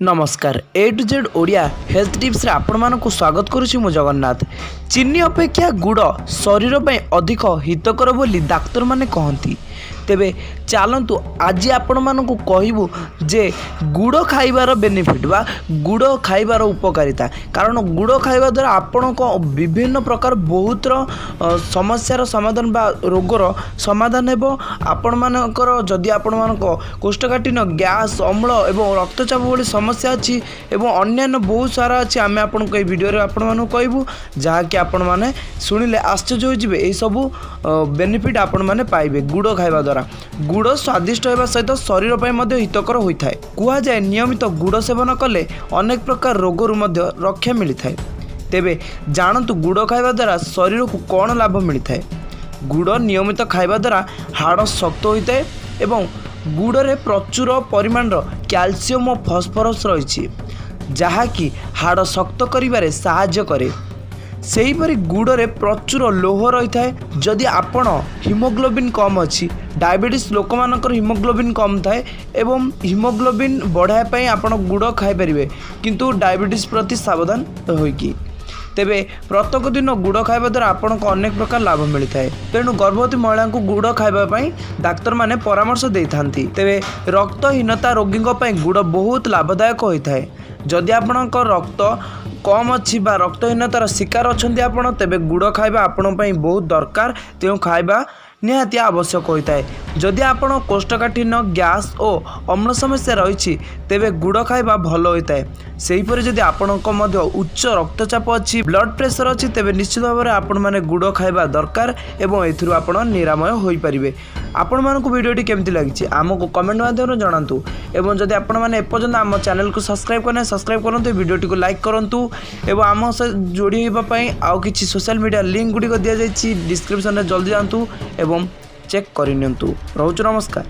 नमस्कार A to Z Odia health tips रे आपण मानक स्वागत करुछि मु जगन्नाथ। चीनी अपेक्षा गुड़ शरीर पे अधिक हितकर बोली डाक्तर माने कहती। तेबे चलतु आज आपण मानक कहबू जे गुड़ खाइबार बेनिफिट बा गुड़ खाइबार उपकारिता। कारण गुड़ खाइबा द्वारा आपण को विभिन्न प्रकार बहुत समस्यार समाधान बा रोगर समाधान हेबो। आपण मानकर जदि आपण मानक कोष्ठकाठिन्य गैस अम्ल एवं रक्तचाप भली समस्या अच्छी एवं अन्यान्य बहुत सारा अच्छी आम आपन को वीडियो आपण मानक कहबू जहाँकि आपण माने शुणिले आश्चर्य हो जिवे। ए सबू बेनिफिट आपण माने पाइबे गुड़ खाइबा द्वारा। गुड़ स्वादिष्ट होगा सहित शरीर पर हितकर होता है। कहुए नियमित गुड़ सेवन कले अनेक प्रकार रोगरू रक्षा मिलता है। तेबे जानतु गुड़ खाइबा द्वारा शरीर को कौन लाभ मिलता है। गुड़ नियमित खाइबा द्वारा हाड़ शक्त होता है एवं गुड़े प्रचुर परिमाण कैल्शियम और फॉस्फोरस रही जहाँकि हाड़ शक्त करिबारे साहाय्य करे। सेहीपरि गुड़े प्रचुर लोह रही है। जदि आपण हिमोग्लोबिन कम अच्छी डायबिटीज लोक मानकर हिमोग्लोबिन कम थाए एवं हिमोग्लोबिन बढ़ाई आपण गुड़ खाई पारे किंतु डायबिटीज प्रति सावधान होइकी। तेबे प्रत्येक दिन गुड़ खाइबा द्वारा आपण को अनेक प्रकार लाभ मिलता है। तेणु गर्भवती महिला को गुड़ खाइबा डाक्तर माने परामर्श देइथांती। तेबे रक्तहीनता रोगी गुड़ बहुत लाभदायक होता है। जदि आपणक रक्त कम अच्छी बा रक्तहीनतार शिकार अच्छा आपण तेबे गुड़ खाइबा आपण पई बहुत दरकार। तेणु खाइबा निहाती आवश्यक होता है। जदि आपण कोष्ठकाठिन्य गैस और अम्ल समस्या रही तेबे गुड़ खाइबा भल होता है। सेहीपरि जदि आपणक मध्य उच्च रक्तचाप अच्छी ब्लड प्रेशर अच्छी तेबे निश्चित भाव में आपण माने गुड़ खाइबा दरकार एवं एथिरु आपण निरामय होई परिबे। आपण मानकु वीडियोटी केमती लागिछि आमको कमेंट माध्यम जणांतु एवं जदि आपण माने एपर्यंत आम चैनल को सब्सक्राइब करने सब्सक्राइब करंतु वीडियोटी को लाइक करंतु एवं आम से जोड़ी होबा पई आउ किछि सोशल मीडिया लिंक गुडी को दिया जाइछि डिस्क्रिप्शन रे जल्दी जानतु एवं चेक करिनियंतु। रहउछु नमस्कार।